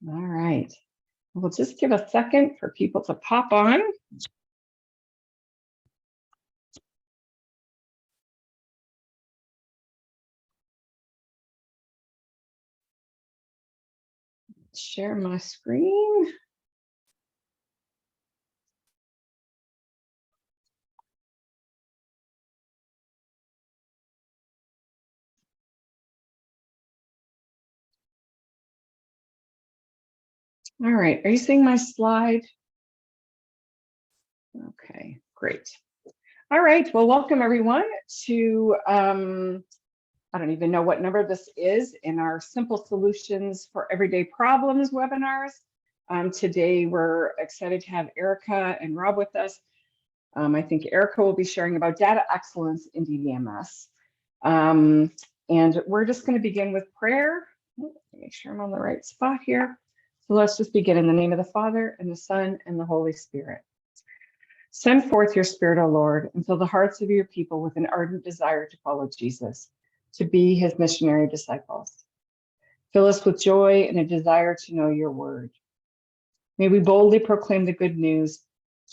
All right. We'll just give a second for people to pop on. Share my screen. All right, are you seeing my slide? Okay, great. All right, well, welcome everyone to, I don't even know what number this is in our Simple Solutions for Everyday Problems webinars. Today, we're excited to have Erica and Rob with us. I think Erica will be sharing about data excellence in DDMS. And we're just going to begin with prayer. Make sure I'm on the right spot here. So let's just begin in the name of the Father, and the Son, and the Holy Spirit. Send forth your Spirit, O Lord, and fill the hearts of your people with an ardent desire to follow Jesus, to be his missionary disciples. Fill us with joy and a desire to know your word. May we boldly proclaim the good news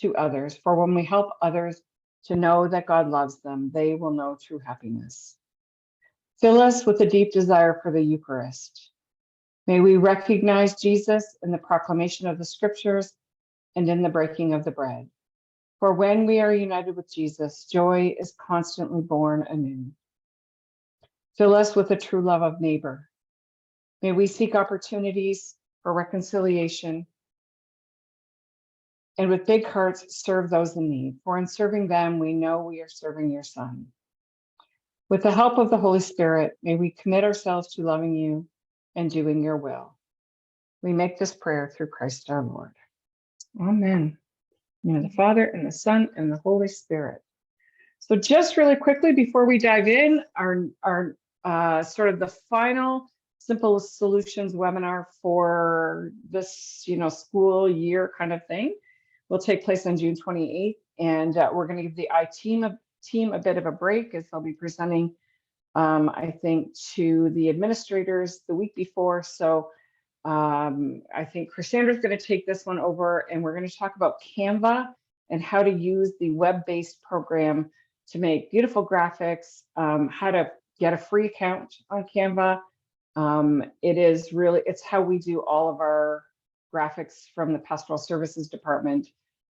to others, for when we help others to know that God loves them, they will know true happiness. Fill us with a deep desire for the Eucharist. May we recognize Jesus in the proclamation of the scriptures and in the breaking of the bread. For when we are united with Jesus, joy is constantly born anew. Fill us with a true love of neighbor. May we seek opportunities for reconciliation and with big hearts serve those in need. For in serving them, we know we are serving your Son. With the help of the Holy Spirit, may we commit ourselves to loving you and doing your will. We make this prayer through Christ our Lord. Amen. In the name of the Father, and the Son, and the Holy Spirit. So just really quickly before we dive in, our sort of the final Simple Solutions webinar for this, school year kind of thing will take place on June 28th. And we're going to give the team a bit of a break as they'll be presenting, I think, to the administrators the week before. So I think Cassandra's going to take this one over, and we're going to talk about Canva and how to use the web-based program to make beautiful graphics, how to get a free account on Canva. It's how we do all of our graphics from the Pastoral Services Department.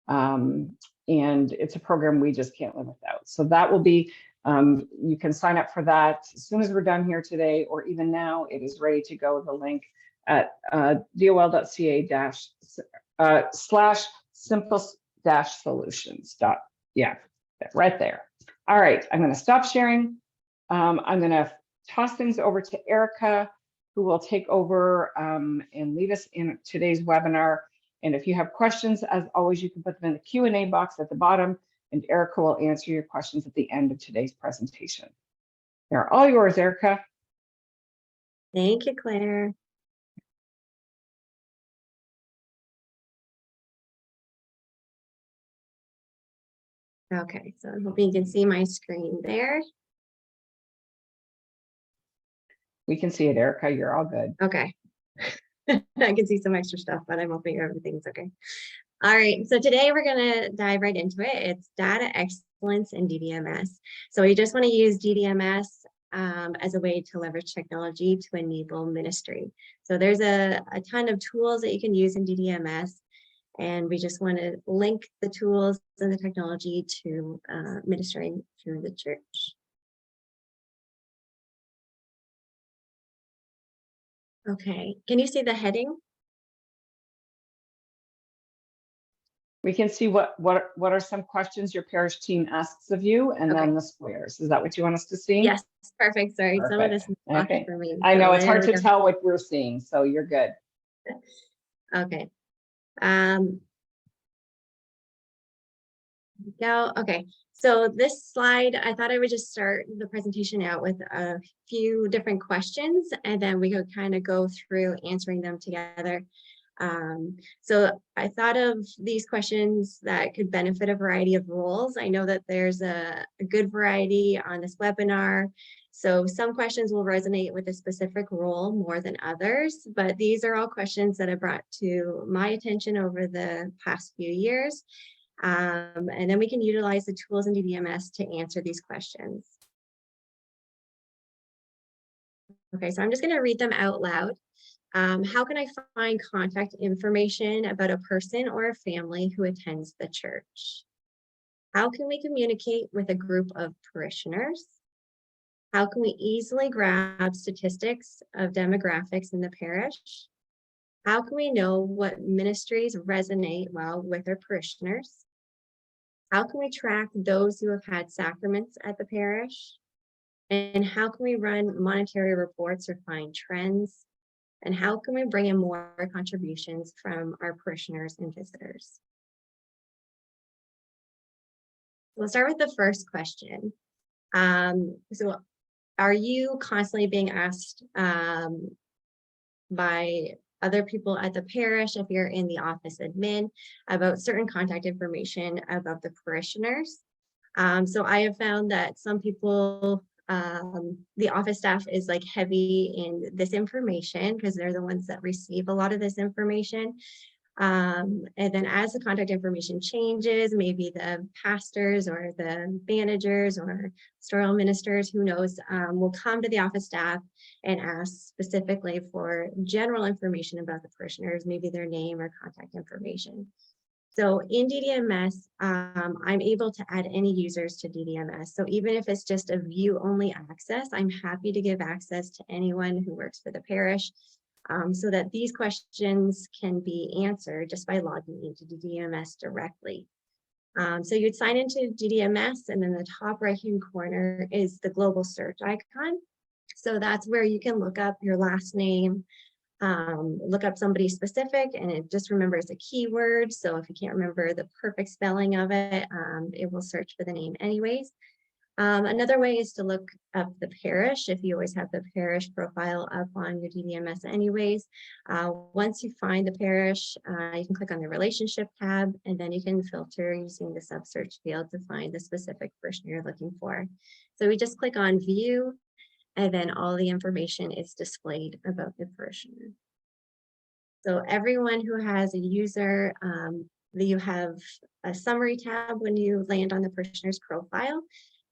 And it's a program we just can't live without. So that will be, you can sign up for that as soon as we're done here today, or even now. It is ready to go. The link at dol.ca/simple-solutions. Yeah, right there. All right, I'm going to stop sharing. I'm going to toss things over to Erica, who will take over and lead us in today's webinar. And if you have questions, as always, you can put them in the Q&A box at the bottom, and Erica will answer your questions at the end of today's presentation. They're all yours, Erica. Thank you, Claire. Okay, so I'm hoping you can see my screen there. We can see it, Erica. You're all good. Okay. I can see some extra stuff, but I'm hoping everything's okay. All right, so today we're going to dive right into it. It's data excellence in DDMS. So we just want to use DDMS as a way to leverage technology to enable ministry. So there's a ton of tools that you can use in DDMS, and we just want to link the tools and the technology to ministering through the church. Okay, can you see the heading? We can see what are some questions your parish team asks of you, and then the squares. Is that what you want us to see? Yes, perfect. Sorry, Perfect. some of this is blocking for me. I know it's hard to tell what we're seeing, so you're good. Okay. Okay, so this slide, I thought I would just start the presentation out with a few different questions, and then we could kind of go through answering them together. So I thought of these questions that could benefit a variety of roles. I know that there's a good variety on this webinar. So some questions will resonate with a specific role more than others, but these are all questions that I brought to my attention over the past few years. And then we can utilize the tools in DDMS to answer these questions. Okay, so I'm just going to read them out loud. How can I find contact information about a person or a family who attends the church? How can we communicate with a group of parishioners? How can we easily grab statistics of demographics in the parish? How can we know what ministries resonate well with our parishioners? How can we track those who have had sacraments at the parish? And how can we run monetary reports or find trends? And how can we bring in more contributions from our parishioners and visitors? We'll start with the first question. So are you constantly being asked by other people at the parish, if you're in the office admin, about certain contact information about the parishioners? So I have found that some people, the office staff is like heavy in this information because they're the ones that receive a lot of this information. And then as the contact information changes, maybe the pastors or the managers or pastoral ministers, who knows, will come to the office staff and ask specifically for general information about the parishioners, maybe their name or contact information. So in DDMS, I'm able to add any users to DDMS. So even if it's just a view-only access, I'm happy to give access to anyone who works for the parish, so that these questions can be answered just by logging into DDMS directly. So you'd sign into DDMS, and then the top right-hand corner is the global search icon. So that's where you can look up your last name, look up somebody specific, and it just remembers a keyword. So if you can't remember the perfect spelling of it, it will search for the name anyways. Another way is to look up the parish, if you always have the parish profile up on your DDMS anyways. Once you find the parish, you can click on the relationship tab, and then you can filter using the sub search field to find the specific person you're looking for. So we just click on view, and then all the information is displayed about the parishioner. So everyone who has a user, you have a summary tab when you land on the parishioner's profile.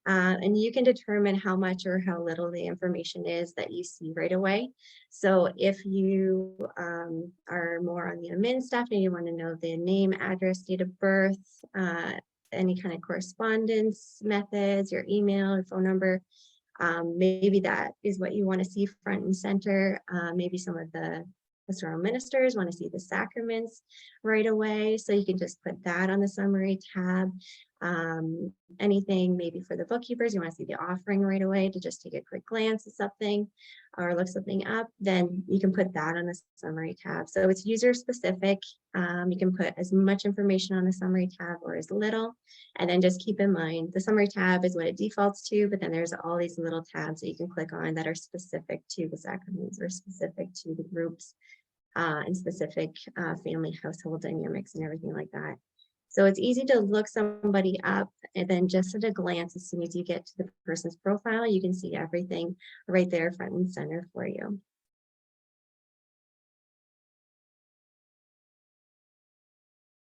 And you can determine how much or how little the information is that you see right away. So if you are more on the admin staff and you want to know the name, address, date of birth, any kind of correspondence methods, your email or phone number, maybe that is what you want to see front and center. Maybe some of the pastoral ministers want to see the sacraments right away. So you can just put that on the summary tab. Anything maybe for the bookkeepers, you want to see the offering right away to just take a quick glance at something or look something up, then you can put that on the summary tab. So it's user specific. You can put as much information on the summary tab or as little, and then just keep in mind the summary tab is what it defaults to, but then there's all these little tabs that you can click on that are specific to the sacraments or specific to the groups and specific family household dynamics and everything like that. So it's easy to look somebody up, and then just at a glance, as soon as you get to the person's profile, you can see everything right there front and center for you.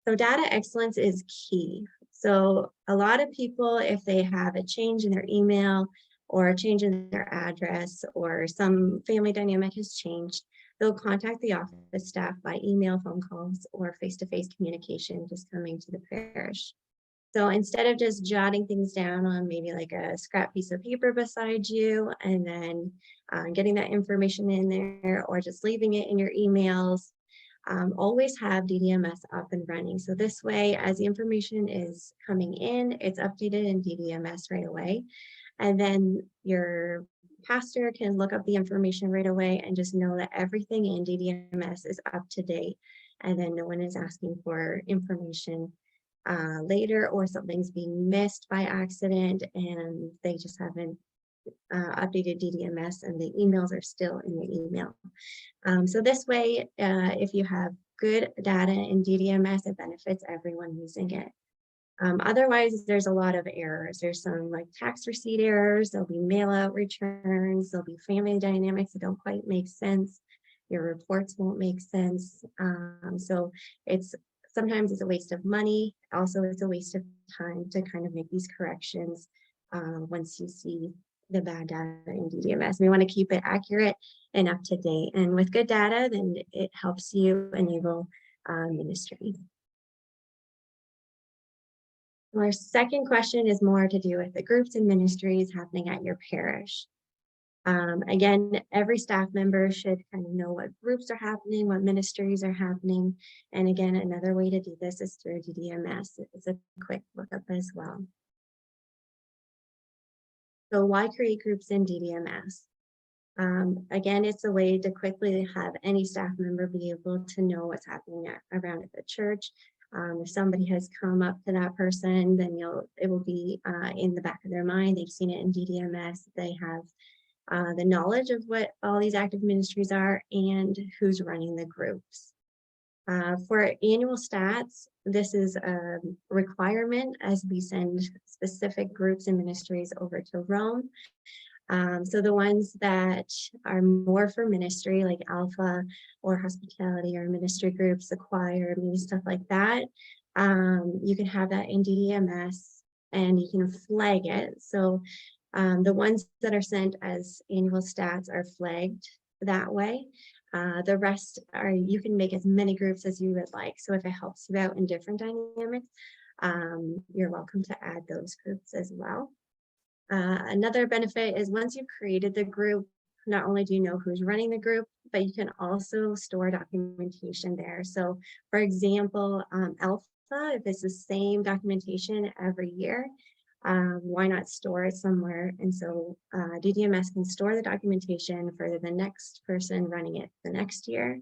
So data excellence is key. So a lot of people, if they have a change in their email or a change in their address or some family dynamic has changed, they'll contact the office staff by email, phone calls, or face-to-face communication just coming to the parish. So instead of just jotting things down on maybe like a scrap piece of paper beside you and then getting that information in there, or just leaving it in your emails, always have DDMS up and running. So this way, as the information is coming in, it's updated in DDMS right away. And then your pastor can look up the information right away and just know that everything in DDMS is up to date. And then no one is asking for information later, or something's being missed by accident and they just haven't updated DDMS and the emails are still in the email. So this way, if you have good data in DDMS, it benefits everyone using it. Otherwise, there's a lot of errors. There's some like tax receipt errors, there'll be mail out returns, there'll be family dynamics that don't quite make sense. Your reports won't make sense. So sometimes it's a waste of money. Also, it's a waste of time to kind of make these corrections once you see the bad data in DDMS. We want to keep it accurate and up to date. And with good data, then it helps you enable ministry. Our second question is more to do with the groups and ministries happening at your parish. Again, every staff member should kind of know what groups are happening, what ministries are happening. And again, another way to do this is through DDMS. It's a quick lookup as well. So why create groups in DDMS? Again, it's a way to quickly have any staff member be able to know what's happening around at the church. If somebody has come up to that person, then it will be in the back of their mind. They've seen it in DDMS. They have the knowledge of what all these active ministries are and who's running the groups. For annual stats, this is a requirement as we send specific groups and ministries over to Rome. So the ones that are more for ministry, like Alpha or hospitality or ministry groups, the choir, maybe stuff like that, you can have that in DDMS and you can flag it. So the ones that are sent as annual stats are flagged that way. The rest you can make as many groups as you would like. So if it helps you out in different dynamics, you're welcome to add those groups as well. Another benefit is once you've created the group, not only do you know who's running the group, but you can also store documentation there. So for example, Alpha, if it's the same documentation every year, why not store it somewhere? And so DDMS can store the documentation for the next person running it the next year.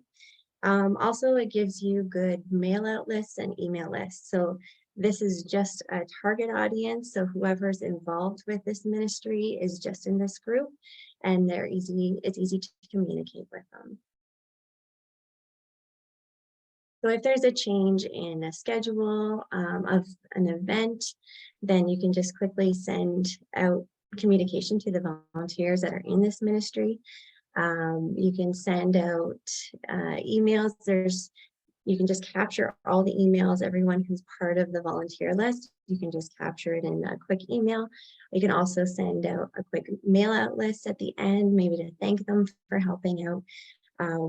Also, it gives you good mail out lists and email lists. So this is just a target audience. So whoever's involved with this ministry is just in this group and it's easy to communicate with them. So if there's a change in a schedule of an event, then you can just quickly send out communication to the volunteers that are in this ministry. You can send out emails. You can just capture all the emails, everyone who's part of the volunteer list. You can just capture it in a quick email. You can also send out a quick mail out list at the end, maybe to thank them for helping out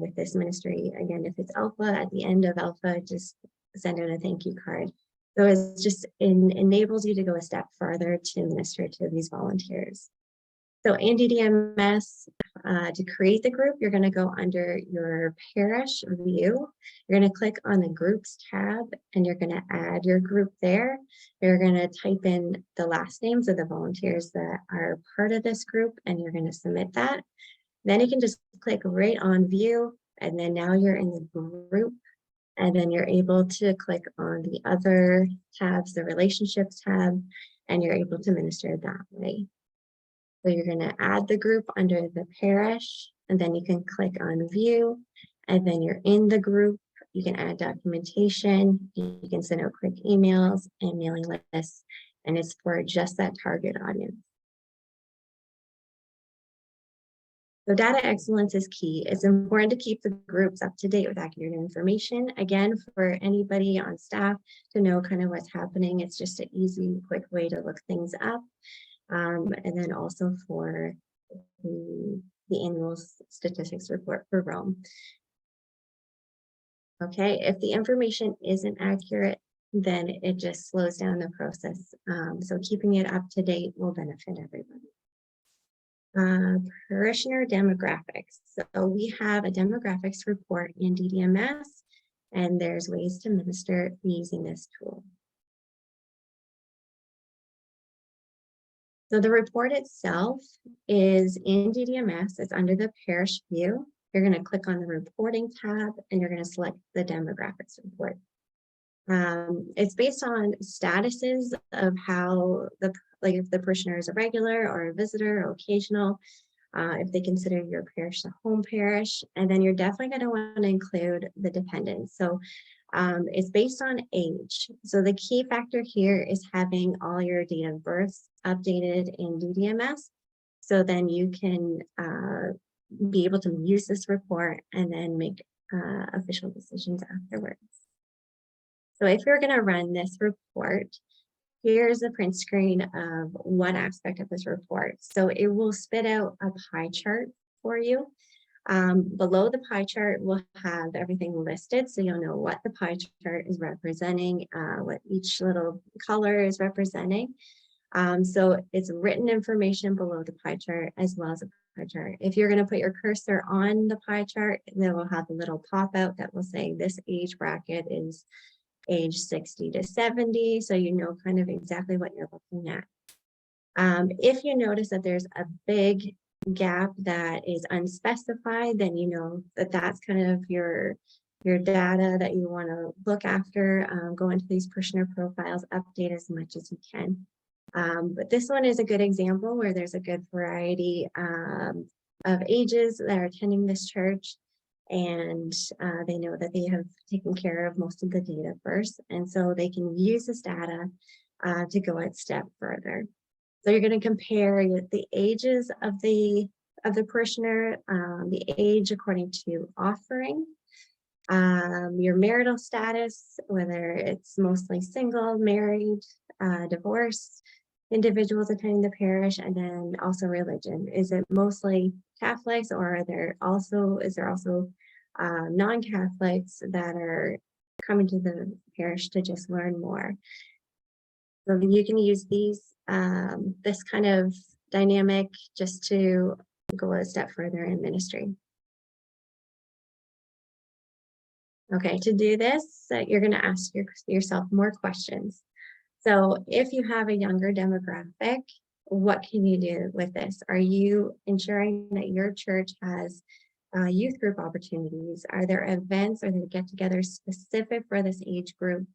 with this ministry. Again, if it's Alpha, at the end of Alpha, just send out a thank you card. So it just enables you to go a step farther to minister to these volunteers. So in DDMS, to create the group, you're going to go under your parish view. You're going to click on the groups tab and you're going to add your group there. You're going to type in the last names of the volunteers that are part of this group and you're going to submit that. Then you can just click right on view and then now you're in the group and then you're able to click on the other tabs, the relationships tab, and you're able to minister that way. So you're going to add the group under the parish, and then you can click on view, and then you're in the group. You can add documentation. You can send out quick emails and mailing lists, and it's for just that target audience. So data excellence is key. It's important to keep the groups up to date with accurate information. Again, for anybody on staff to know kind of what's happening, it's just an easy, quick way to look things up. And then also for the annual statistics report for Rome. Okay, if the information isn't accurate, then it just slows down the process. So keeping it up to date will benefit everybody. Parishioner demographics. So we have a demographics report in DDMS, and there's ways to minister using this tool. So the report itself is in DDMS. It's under the parish view. You're going to click on the reporting tab and you're going to select the demographics report. It's based on statuses of how if the parishioner is a regular or a visitor or occasional, if they consider your parish a home parish, and then you're definitely going to want to include the dependents. So It's based on age. So the key factor here is having all your date of births updated in DDMS. So then you can be able to use this report and then make official decisions afterwards. So if you're going to run this report, here's a print screen of one aspect of this report. So it will spit out a pie chart for you. Below the pie chart, we'll have everything listed, so you'll know what the pie chart is representing, what each little color is representing. So it's written information below the pie chart as well as a pie chart. If you're going to put your cursor on the pie chart, then we'll have a little pop out that will say this age bracket is age 60 to 70, so you know kind of exactly what you're looking at. If you notice that there's a big gap that is unspecified, then you know that that's kind of your data that you want to look after. Go into these parishioner profiles, update as much as you can. But this one is a good example where there's a good variety of ages that are attending this church, and they know that they have taken care of most of the data first, and so they can use this data to go a step further. So you're going to compare the ages of the parishioner, the age according to offering, your marital status, whether it's mostly single, married, divorced individuals attending the parish, and then also religion. Is it mostly Catholics, or is there also non-Catholics that are coming to the parish to just learn more? So you can use this kind of dynamic just to go a step further in ministry. Okay, to do this, you're going to ask yourself more questions. So if you have a younger demographic, what can you do with this? Are you ensuring that your church has youth group opportunities? Are there events or there get-togethers specific for this age group?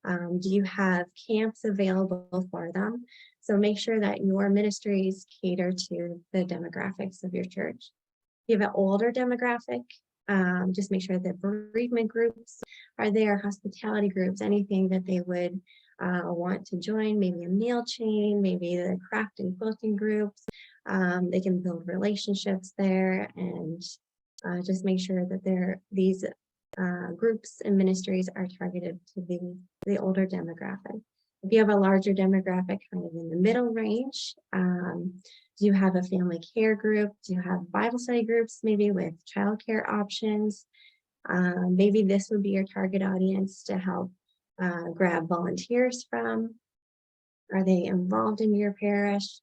Do you have camps available for them? So make sure that your ministries cater to the demographics of your church. If you have an older demographic, just make sure that bereavement groups are there, hospitality groups, anything that they would want to join, maybe a meal chain, maybe the craft and quilting groups. They can build relationships there, and just make sure that these groups and ministries are targeted to the older demographic. If you have a larger demographic kind of in the middle range, do you have a family care group? Do you have Bible study groups, maybe with childcare options? Maybe this would be your target audience to help grab volunteers from. Are they involved in your parish?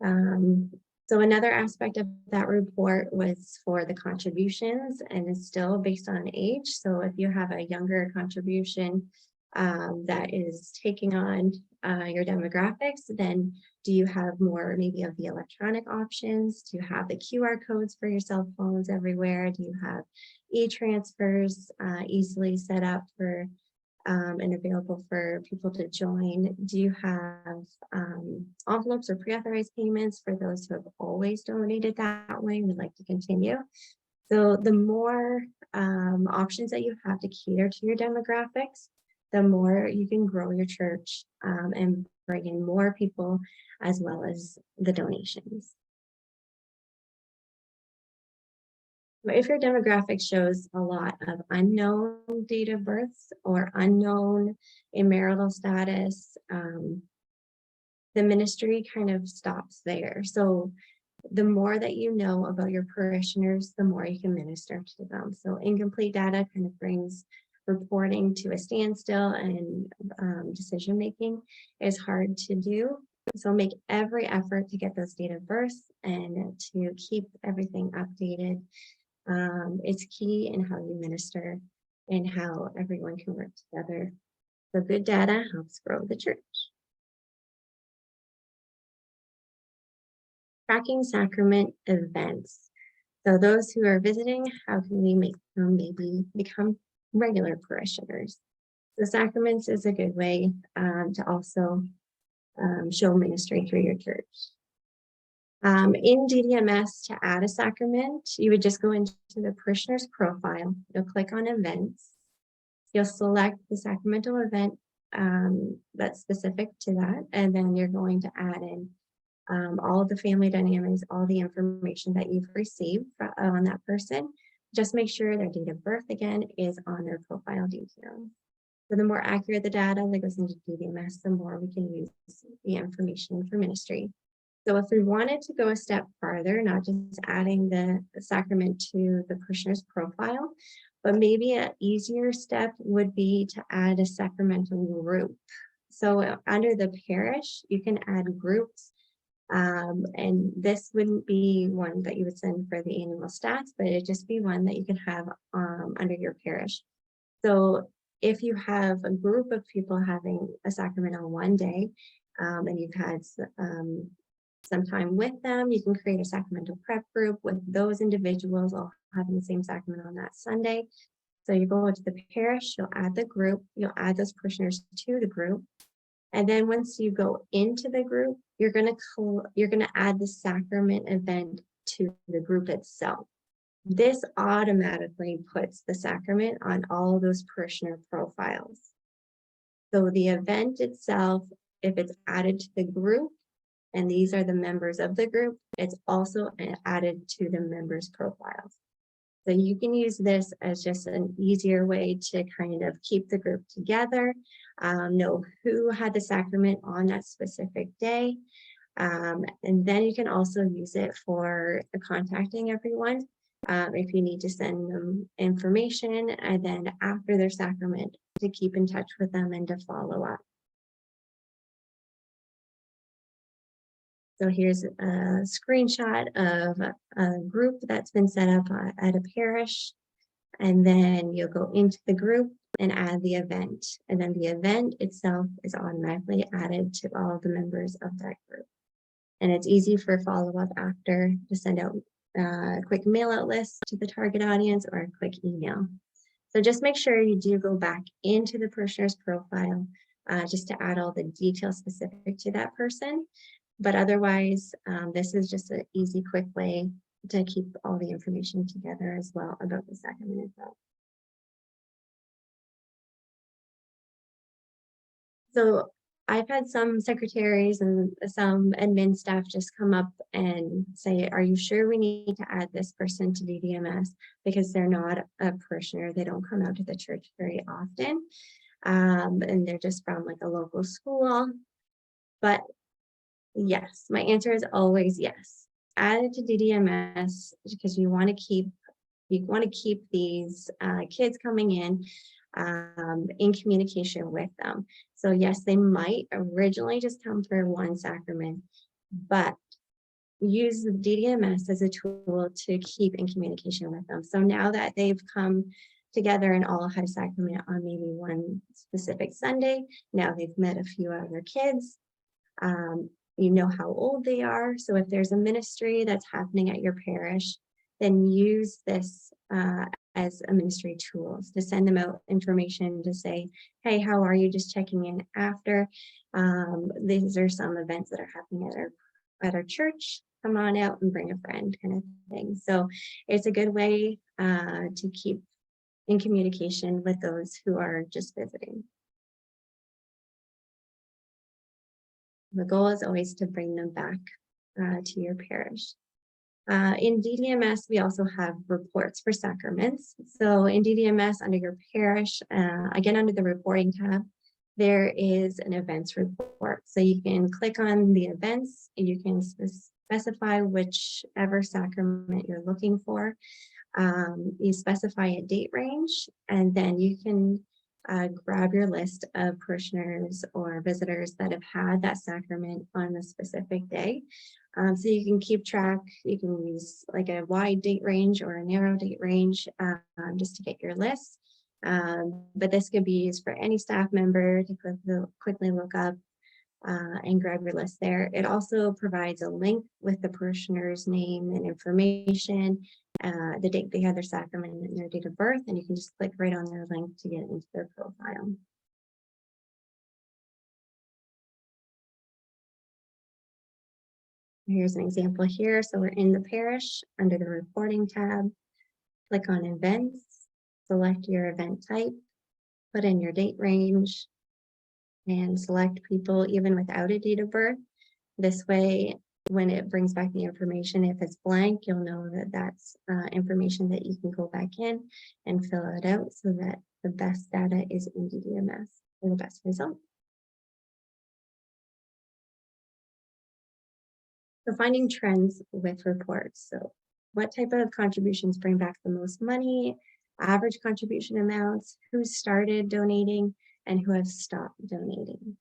So another aspect of that report was for the contributions, and it's still based on age. So if you have a younger contribution that is taking on your demographics, then do you have more maybe of the electronic options? Do you have the QR codes for your cell phones everywhere? Do you have e-transfers easily set up for and available for people to join? Do you have envelopes or pre-authorized payments for those who have always donated that way and would like to continue? So the more options that you have to cater to your demographics, the more you can grow your church and bring in more people as well as the donations. If your demographic shows a lot of unknown date of births or unknown marital status, the ministry kind of stops there. So the more that you know about your parishioners, the more you can minister to them. So incomplete data kind of brings reporting to a standstill, and decision-making is hard to do. So make every effort to get those date of births and to keep everything updated. It's key in how you minister and how everyone can work together. So good data helps grow the church. Tracking sacrament events. So those who are visiting, how can we make them maybe become regular parishioners? The sacraments is a good way to also show ministry through your church. In DDMS, to add a sacrament, you would just go into the parishioner's profile. You'll click on events. You'll select the sacramental event that's specific to that, and then you're going to add in all of the family dynamics, all the information that you've received on that person. Just make sure their date of birth again is on their profile details. So the more accurate the data that goes into DDMS, the more we can use the information for ministry. So if we wanted to go a step farther, not just adding the sacrament to the parishioner's profile, but maybe an easier step would be to add a sacramental group. So under the parish, you can add groups. And this wouldn't be one that you would send for the annual stats, but it'd just be one that you can have under your parish. So if you have a group of people having a sacrament on one day, and you've had some time with them, you can create a sacramental prep group with those individuals all having the same sacrament on that Sunday. So you go to the parish, you'll add the group, you'll add those parishioners to the group. And then once you go into the group, you're going to add the sacrament event to the group itself. This automatically puts the sacrament on all those parishioner profiles. So the event itself, if it's added to the group, and these are the members of the group, it's also added to the members' profiles. So you can use this as just an easier way to kind of keep the group together, know who had the sacrament on that specific day. And then you can also use it for contacting everyone if you need to send them information, and then after their sacrament to keep in touch with them and to follow up. So here's a screenshot of a group that's been set up at a parish. And then you'll go into the group and add the event. And then the event itself is automatically added to all the members of that group. And it's easy for follow-up after to send out a quick mail out list to the target audience or a quick email. So just make sure you do go back into the parishioner's profile just to add all the details specific to that person. But otherwise, this is just an easy, quick way to keep all the information together as well about the sacrament itself. So I've had some secretaries and some admin staff just come up and say, are you sure we need to add this person to DDMS? Because they're not a parishioner, they don't come out to the church very often. And they're just from like a local school. But yes, my answer is always yes. Add it to DDMS because you want to keep these kids coming in communication with them. So yes, they might originally just come for one sacrament, but use the DDMS as a tool to keep in communication with them. So now that they've come together and all had a sacrament on maybe one specific Sunday, now they've met a few other kids. You know how old they are. So if there's a ministry that's happening at your parish, then use this as a ministry tool to send them out information to say, hey, how are you? Just checking in after. These are some events that are happening at our church. Come on out and bring a friend, kind of thing. So it's a good way to keep in communication with those who are just visiting. The goal is always to bring them back to your parish. In DDMS, we also have reports for sacraments. So in DDMS, under your parish, again, under the reporting tab, there is an events report. So you can click on the events, and you can specify whichever sacrament you're looking for. You specify a date range, and then you can grab your list of parishioners or visitors that have had that sacrament on a specific day. So you can keep track. You can use like a wide date range or a narrow date range just to get your list. But this could be used for any staff member to quickly look up and grab your list there. It also provides a link with the parishioner's name and information, the date they had their sacrament and their date of birth, and you can just click right on their link to get into their profile. Here's an example here. So we're in the parish under the reporting tab, click on events, select your event type, put in your date range and select people even without a date of birth. This way, when it brings back the information, if it's blank, you'll know that that's information that you can go back in and fill it out so that the best data is in DDMS for the best result. So finding trends with reports. So what type of contributions bring back the most money, average contribution amounts, who started donating, and who have stopped donating.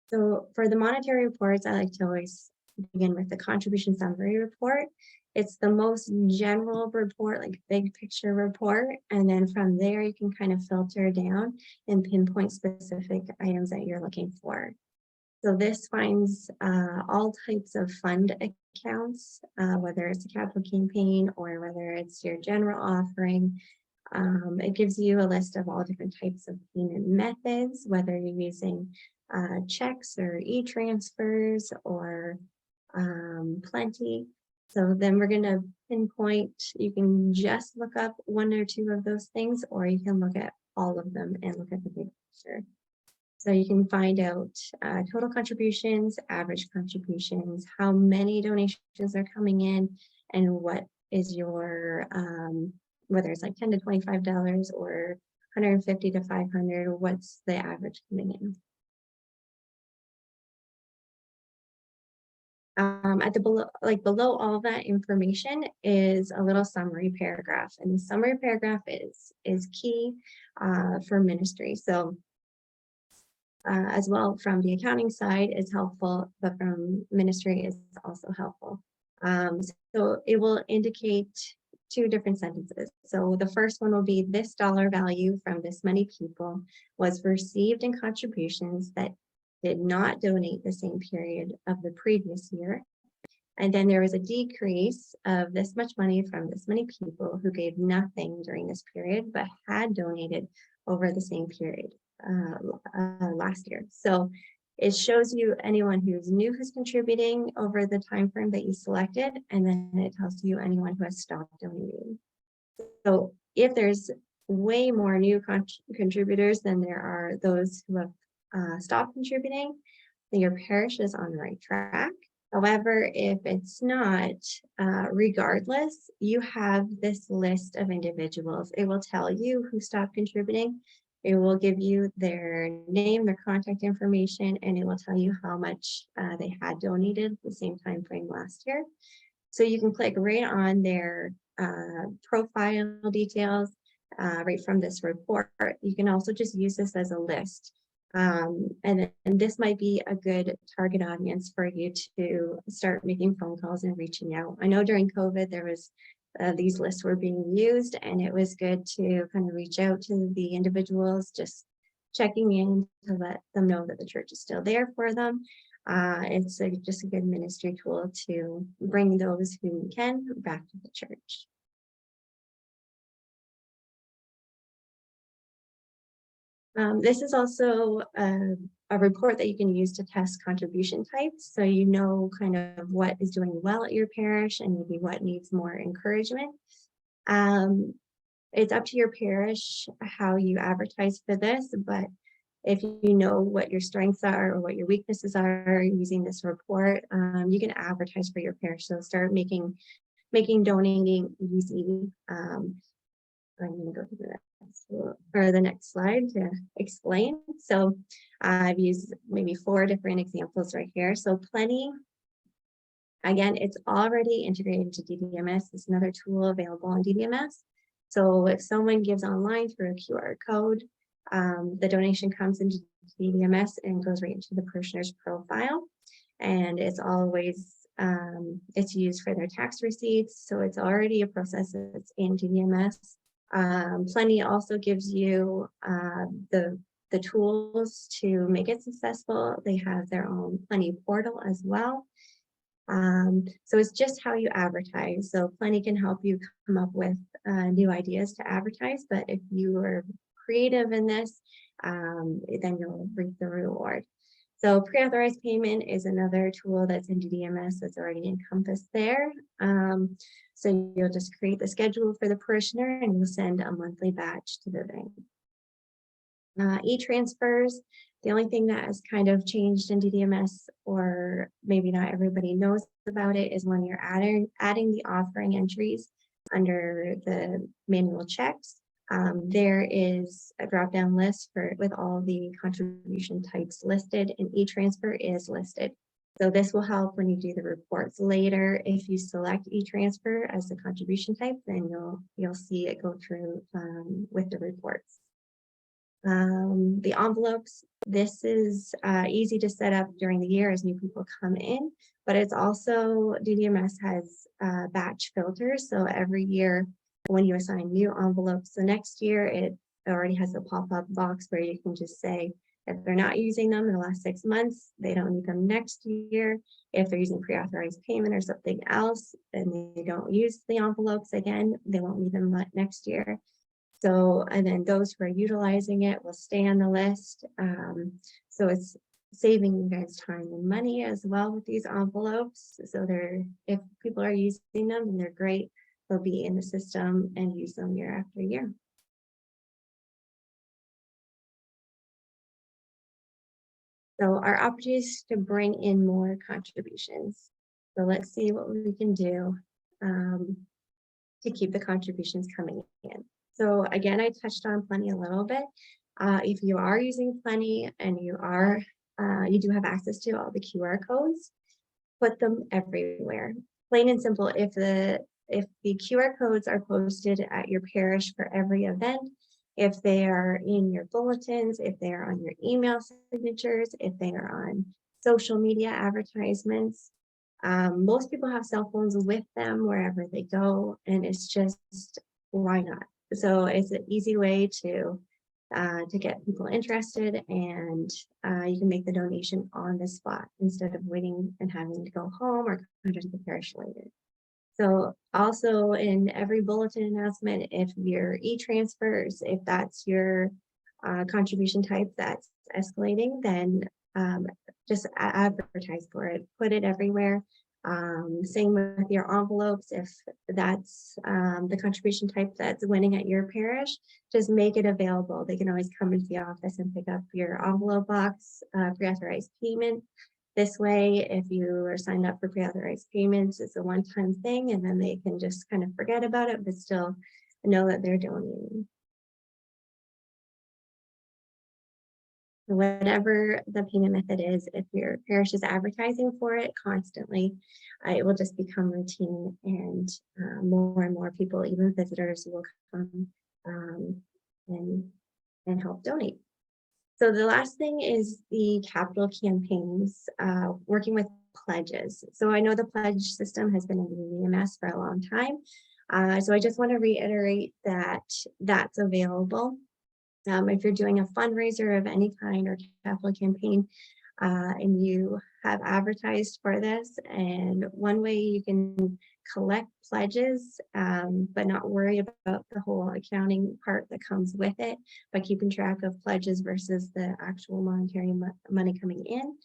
So for the monetary reports, I like to always begin with the contribution summary report. It's the most general report, like big picture report. And then from there, you can kind of filter down and pinpoint specific items that you're looking for. So this finds all types of fund accounts, whether it's a capital campaign or whether it's your general offering. It gives you a list of all different types of payment methods, whether you're using checks or e-transfers or plenty. So then we're going to pinpoint, you can just look up one or two of those things, or you can look at all of them and look at the big picture. So you can find out total contributions, average contributions, how many donations are coming in, and what is your, whether it's like $10 to $25 or $150 to $500, what's the average coming in. At the below all that information is a little summary paragraph, and the summary paragraph is key for ministry. So as well from the accounting side is helpful, but from ministry is also helpful. So it will indicate two different sentences. So the first one will be this dollar value from this many people was received in contributions that did not donate the same period of the previous year. And then there was a decrease of this much money from this many people who gave nothing during this period, but had donated over the same period last year. So it shows you anyone who's new who's contributing over the time frame that you selected, and then it tells you anyone who has stopped donating. So if there's way more new contributors than there are those who have stopped contributing, then your parish is on the right track. However, if it's not, regardless, you have this list of individuals. It will tell you who stopped contributing. It will give you their name, their contact information, and it will tell you how much they had donated the same time frame last year. So you can click right on their profile details right from this report. You can also just use this as a list. And this might be a good target audience for you to start making phone calls and reaching out. I know during COVID, there was these lists were being used, and it was good to kind of reach out to the individuals, just checking in to let them know that the church is still there for them. It's just a good ministry tool to bring those who can back to the church. This is also a report that you can use to test contribution types. So you know kind of what is doing well at your parish and maybe what needs more encouragement. It's up to your parish how you advertise for this, but if you know what your strengths are or what your weaknesses are using this report, you can advertise for your parish. So start making donating easy. I'm going to go to the next slide to explain. So I've used maybe 4 different examples right here. So Plenty, again, it's already integrated into DDMS. It's another tool available on DDMS. So if someone gives online through a QR code, the donation comes into DDMS and goes right into the parishioner's profile. And it's always, it's used for their tax receipts. So it's already a process that's in DDMS. Plenty also gives you the tools to make it successful. They have their own Plenty portal as well. So it's just how you advertise. So Plenty can help you come up with new ideas to advertise, but if you are creative in this, then you'll reap the reward. So pre-authorized payment is another tool that's in DDMS that's already encompassed there. So you'll just create the schedule for the parishioner and you'll send a monthly batch to the bank. E-transfers, the only thing that has kind of changed in DDMS, or maybe not everybody knows about it, is when you're adding the offering entries under the manual checks. There is a drop-down list with all the contribution types listed, and e-transfer is listed. So this will help when you do the reports later. If you select e-transfer as the contribution type, then you'll see it go through with the reports. The envelopes, this is easy to set up during the year as new people come in, but it's also, DDMS has batch filters. So every year when you assign new envelopes, the next year it already has a pop-up box where you can just say, if they're not using them in the last 6 months, they don't need them next year. If they're using pre-authorized payment or something else, and they don't use the envelopes again, they won't need them next year. So, and then those who are utilizing it will stay on the list. So it's saving you guys time and money as well with these envelopes. So if people are using them and they're great, they'll be in the system and use them year after year. So our opportunities to bring in more contributions. So let's see what we can do to keep the contributions coming in. So again, I touched on Plenty a little bit. If you are using Plenty and you do have access to all the QR codes, put them everywhere. Plain and simple, if the QR codes are posted at your parish for every event, if they are in your bulletins, if they are on your email signatures, if they are on social media advertisements, most people have cell phones with them wherever they go, and it's just, why not? So it's an easy way to get people interested, and you can make the donation on the spot instead of waiting and having to go home or come to the parish later. So also in every bulletin announcement, if your e-transfers, if that's your contribution type that's escalating, then just advertise for it, put it everywhere. Same with your envelopes. If that's the contribution type that's winning at your parish, just make it available. They can always come into the office and pick up your envelope box, pre-authorized payment. This way, if you are signed up for pre-authorized payments, it's a one-time thing, and then they can just kind of forget about it, but still know that they're donating. Whatever the payment method is, if your parish is advertising for it constantly, it will just become routine, and more people, even visitors, will come and help donate. So the last thing is the capital campaigns, working with pledges. So I know the pledge system has been in DDMS for a long time. So I just want to reiterate that that's available. If you're doing a fundraiser of any kind or capital campaign, and you have advertised for this, and one way you can collect pledges, but not worry about the whole accounting part that comes with it, but keeping track of pledges versus the actual monetary money coming in.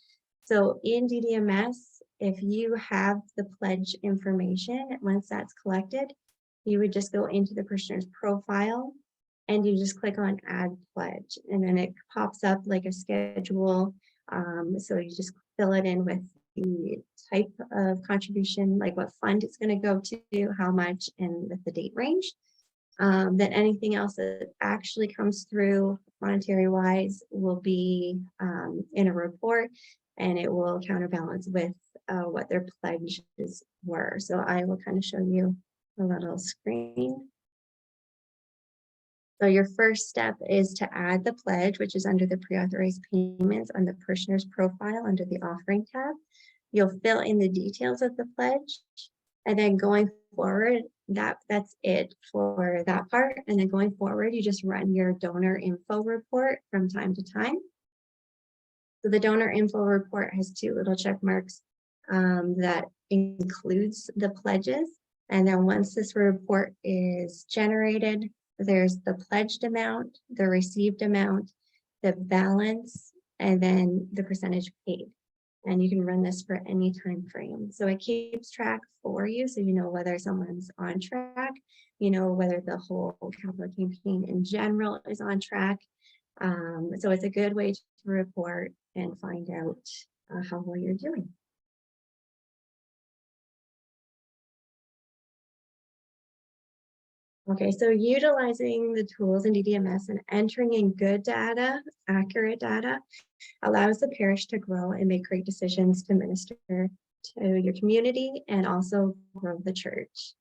So in DDMS, if you have the pledge information, once that's collected, you would just go into the parishioner's profile and you just click on add pledge, and then it pops up like a schedule. So you just fill it in with the type of contribution, like what fund it's going to go to, how much, and with the date range. Then anything else that actually comes through monetary wise will be in a report, and it will counterbalance with what their pledges were. So I will kind of show you a little screen. So your first step is to add the pledge, which is under the pre-authorized payments on the parishioner's profile under the offering tab. You'll fill in the details of the pledge, and then going forward, that's it for that part. And then going forward, you just run your donor info report from time to time. So the donor info report has two little check marks that includes the pledges. And then once this report is generated, there's the pledged amount, the received amount, the balance, and then the percentage paid. And you can run this for any time frame. So it keeps track for you, so you know whether someone's on track, you know whether the whole capital campaign in general is on track. So it's a good way to report and find out how well you're doing. Okay, so utilizing the tools in DDMS and entering in good data, accurate data, allows the parish to grow and make great decisions to minister to your community and also grow the church.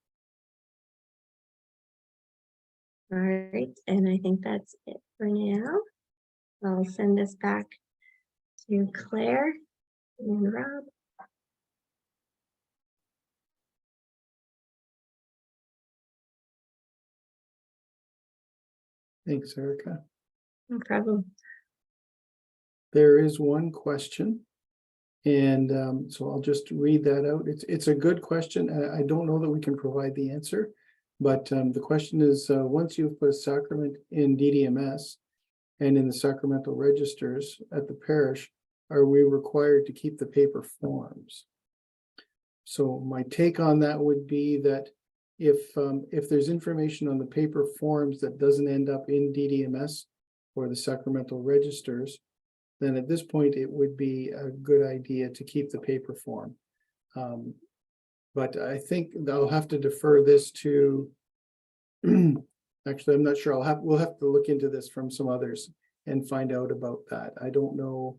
All right, and I think that's it for now. I'll send this back to Claire and Rob. Thanks, Erica. No problem. There is one question. And so I'll just read that out. It's a good question. I don't know that we can provide the answer, but the question is, once you've put a sacrament in DDMS and in the sacramental registers at the parish, are we required to keep the paper forms? So my take on that would be that if there's information on the paper forms that doesn't end up in DDMS or the sacramental registers, then at this point it would be a good idea to keep the paper form. But I think I'll have to defer this to, actually, I'm not sure. We'll have to look into this from some others and find out about that. I don't know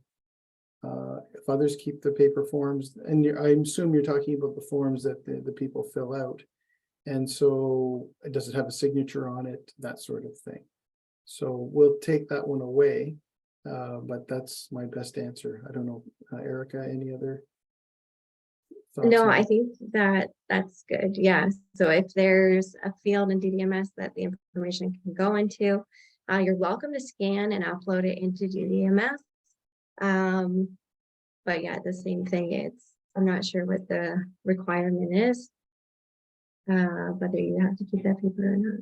if others keep the paper forms, and I assume you're talking about the forms that the people fill out. And so does it have a signature on it, that sort of thing. So we'll take that one away. But that's my best answer. I don't know, Erica, any other thoughts? No, I think that's good. Yeah. So if there's a field in DDMS that the information can go into, you're welcome to scan and upload it into DDMS. But yeah, the same thing. I'm not sure what the requirement is, whether you have to keep that paper or not.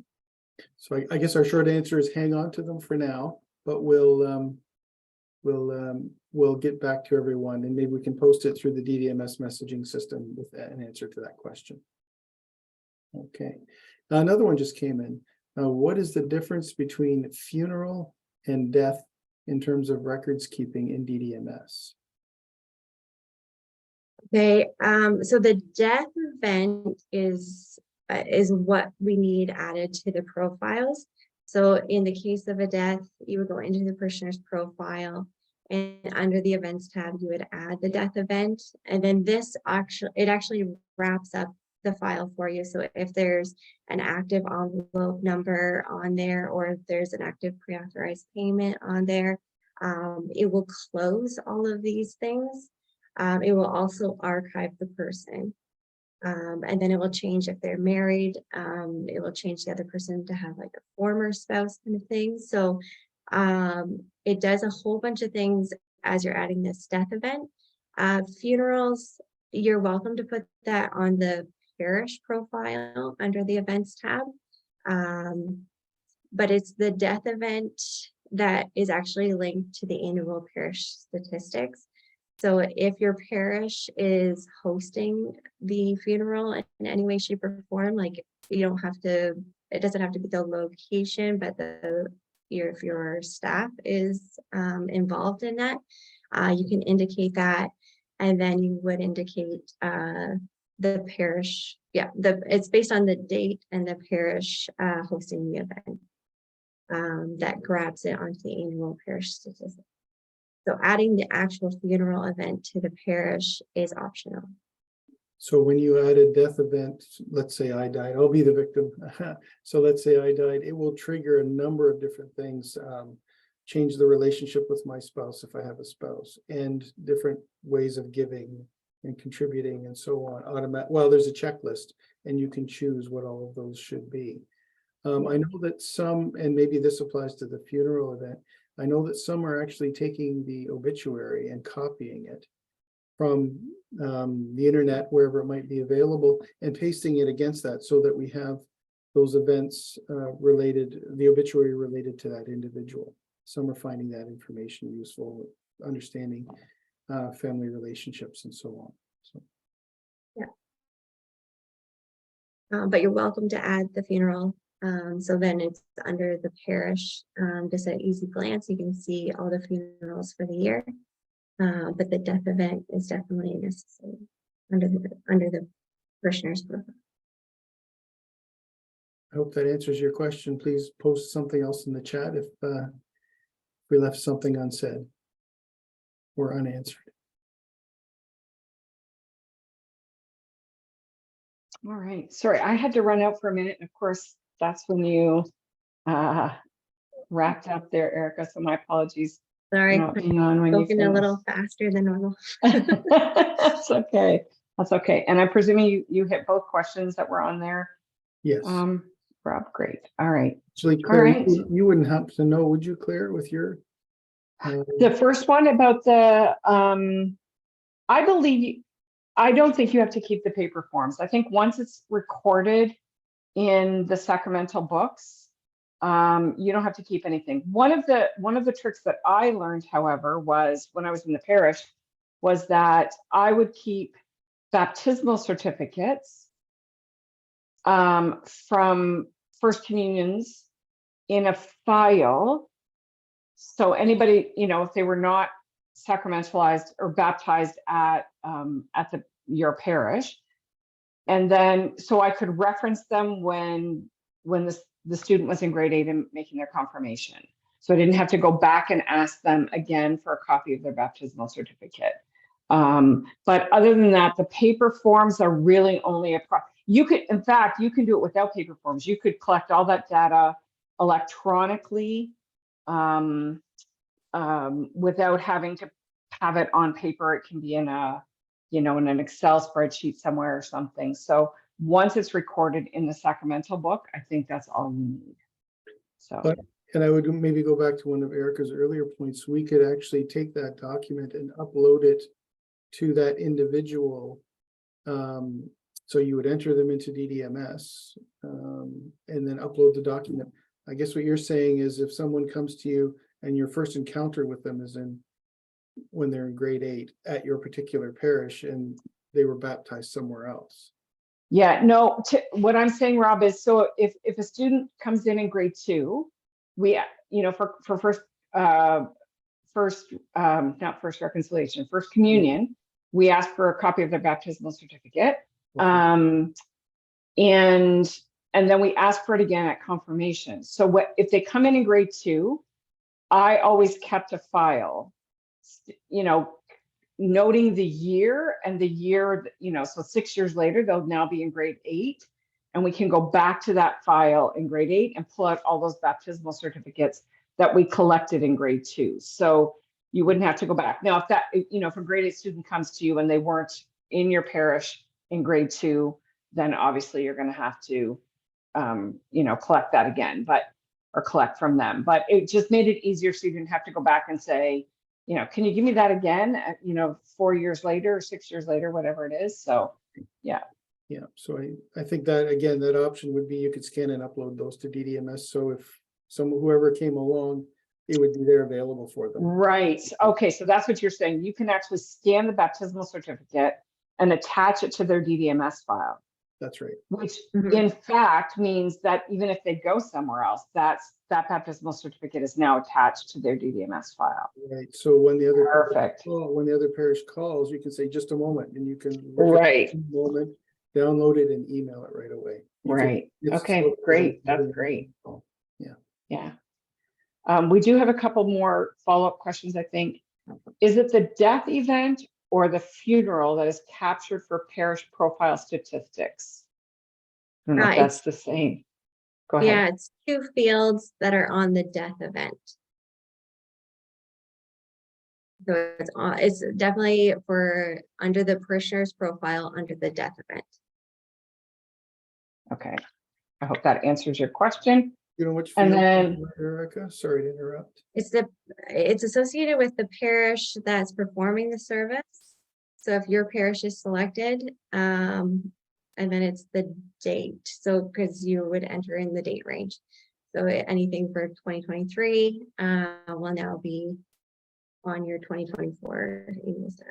So I guess our short answer is hang on to them for now, but we'll get back to everyone, and maybe we can post it through the DDMS messaging system with an answer to that question. Okay, another one just came in. What is the difference between funeral and death in terms of records keeping in DDMS? Okay, so the death event is what we need added to the profiles. So in the case of a death, you would go into the parishioner's profile, and under the events tab, you would add the death event. And then it actually wraps up the file for you. So if there's an active envelope number on there, or if there's an active pre-authorized payment on there, it will close all of these things. It will also archive the person. And then it will change if they're married. It will change the other person to have like a former spouse kind of thing. So it does a whole bunch of things as you're adding this death event. Funerals, you're welcome to put that on the parish profile under the events tab. But it's the death event that is actually linked to the annual parish statistics. So if your parish is hosting the funeral in any way, shape, or form, like you don't have to, it doesn't have to be the location, but if your staff is involved in that, you can indicate that, and then you would indicate the parish. Yeah, it's based on the date and the parish hosting the event that grabs it onto the annual parish statistics. So adding the actual funeral event to the parish is optional. So when you add a death event, let's say I died, I'll be the victim. So let's say I died, it will trigger a number of different things, change the relationship with my spouse if I have a spouse, and different ways of giving and contributing and so on. Well, there's a checklist and you can choose what all of those should be. I know that some, and maybe this applies to the funeral event, I know that some are actually taking the obituary and copying it from the internet, wherever it might be available, and pasting it against that so that we have those events related, the obituary related to that individual. Some are finding that information useful. understanding family relationships and so on. So, But you're welcome to add the funeral. So then it's under the parish. Just at easy glance, you can see all the funerals for the year. But the death event is definitely necessary under the parishioner's profile. I hope that answers your question. Please post something else in the chat if we left something unsaid or unanswered. All right. Sorry, I had to run out for a minute. And of course, that's when you wrapped up there, Erica. So my apologies. Sorry, Not being on when you spoken a little faster than normal. That's okay. That's okay. And I'm presuming you hit both questions that were on there. Yes. Rob, great. All right. Actually, All Claire, right. you wouldn't happen to know, would you, Claire, with your The first one about the I don't think you have to keep the paper forms. I think once it's recorded in the sacramental books, you don't have to keep anything. One of the tricks that I learned, however, was when I was in the parish, was that I would keep baptismal certificates from First Communions in a file. So anybody, if they were not sacramentalized or baptized at your parish, and then so I could reference them when the student was in grade 8 and making their confirmation. So I didn't have to go back and ask them again for a copy of their baptismal certificate. But other than that, the paper forms are really only in fact, you can do it without paper forms. You could collect all that data electronically without having to have it on paper. It can be in in an Excel spreadsheet somewhere or something. So once it's recorded in the sacramental book, I think that's all you need. So. And I would maybe go back to one of Erica's earlier points. We could actually take that document and upload it to that individual. So you would enter them into DDMS and then upload the document. I guess what you're saying is if someone comes to you and your first encounter with them is when they're in grade 8 at your particular parish and they were baptized somewhere else. Yeah, no, what I'm saying, Rob, is so if a student comes in grade 2, we, for not first reconciliation, first communion, we ask for a copy of their baptismal certificate. Okay. And then we ask for it again at confirmation. So if they come in grade 2, I always kept a file, noting the year and the year, so 6 years later, they'll now be in grade 8. And we can go back to that file in grade 8 and pull out all those baptismal certificates that we collected in grade 2. So you wouldn't have to go back. Now, if a grade 8 student comes to you and they weren't in your parish in grade 2, then obviously you're going to have to, collect that again, or collect from them. But it just made it easier so you didn't have to go back and say, can you give me that again, 4 years later or 6 years later, whatever it is. So, yeah. Yeah, so I think that, again, that option would be you could scan and upload those to DDMS. So if whoever came along, it would be there available for them. Right. Okay, so that's what you're saying. You can actually scan the baptismal certificate and attach it to their DDMS file. That's right. Which in fact means that even if they go somewhere else, that baptismal certificate is now attached to their DDMS file. Right. So when the other parish calls, you can say just a moment, and you can look at the moment, download it, and email it right away. Okay. Great. That's great. Yeah. We do have a couple more follow-up questions, I think. Is it the death event or the funeral that is captured for parish profile statistics? I don't know if that's the same. Go ahead. Yeah, it's 2 fields that are on the death event. So it's definitely for under the parishioner's profile under the death event. Okay. I hope that answers your question. You know which field, and then Erica, sorry to interrupt. It's associated with the parish that's performing the service. So if your parish is selected, and then it's the date. So because you would enter in the date range. So anything for 2023 will now be on your 2024 annual stat.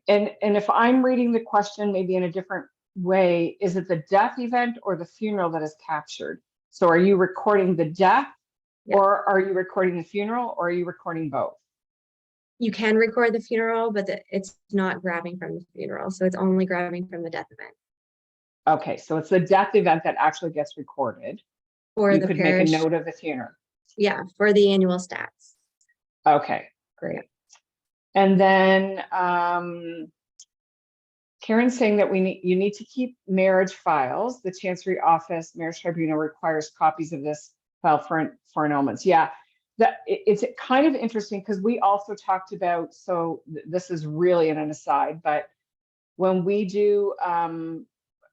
And if I'm reading the question maybe in a different way, is it the death event or the funeral that is captured? So are you recording the death, Yeah. or are you recording the funeral, or are you recording both? You can record the funeral, but it's not grabbing from the funeral. So it's only grabbing from the death event. Okay, so it's the death event that actually gets recorded. For You the could parish. make a note of the funeral. Yeah, for the annual stats. Okay, great. And then Karen's saying that you need to keep marriage files. The Chancery Office Marriage Tribunal requires copies of this file for annulments. Yeah, it's kind of interesting because we also talked about, so this is really an aside, but when we do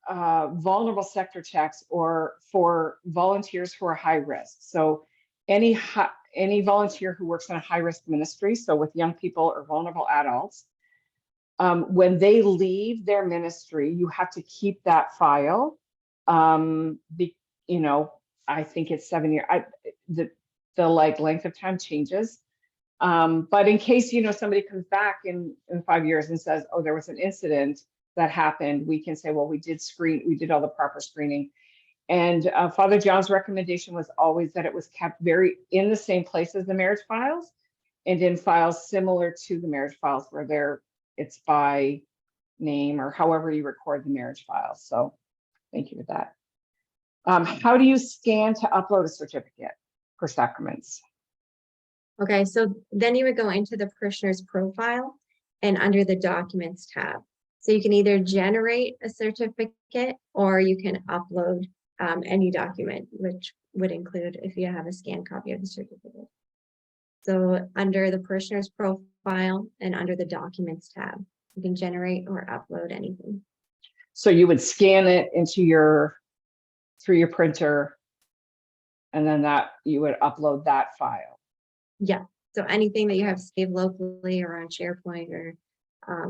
vulnerable sector checks or for volunteers who are high risk. So any volunteer who works in a high risk ministry, so with young people or vulnerable adults, when they leave their ministry, you have to keep that file. You know, I think it's 7 years. The like length of time changes. But in case, you know, somebody comes back in 5 years and says, oh, there was an incident that happened, we can say, well, we did all the proper screening. And Father John's recommendation was always that it was kept in the same place as the marriage files, and in files similar to the marriage files where it's by name or however you record the marriage files. So thank you for that. How do you scan to upload a certificate for sacraments? Okay, so then you would go into the parishioner's profile and under the documents tab. So you can either generate a certificate or you can upload any document, which would include if you have a scanned copy of the certificate. So under the parishioner's profile and under the documents tab, you can generate or upload anything. So you would scan it through your printer, and then you would upload that file. Yeah, so anything that you have saved locally or on SharePoint or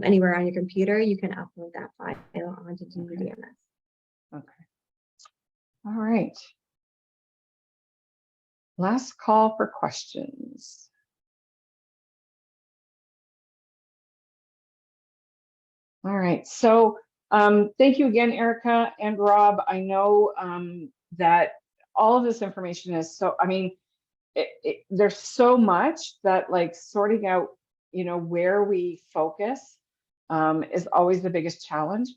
anywhere on your computer, you can upload that file onto DDMS. Okay. All right. Last call for questions. All right, so thank you again, Erica and Rob. I know that all of this information is so, I mean, there's so much that like sorting out, you know, where we focus is always the biggest challenge.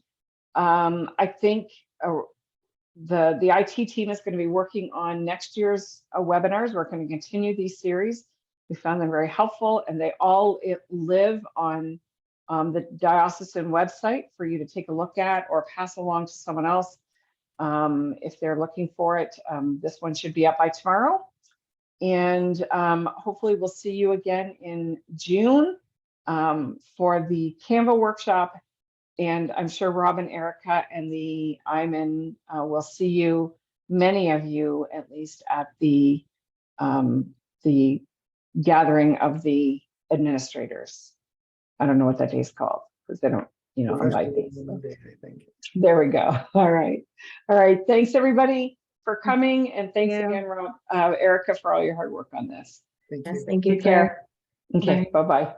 I think the IT team is going to be working on next year's webinars. We're going to continue these series. We found them very helpful, and they all live on the diocesan website for you to take a look at or pass along to someone else if they're looking for it. This one should be up by tomorrow. And hopefully we'll see you again in June for the Canva workshop. And I'm sure Rob and Erica and the IMAN will see you, many of you at least, at the gathering of the administrators. I don't know what that day is called because they don't, you know, invite these. I think. There we go. All right. All right. Thanks everybody for coming, and thanks again, Rob, Erica, for all your hard work on this. Thank Yes, you. thank you. Take care. Okay. Bye. Bye-bye.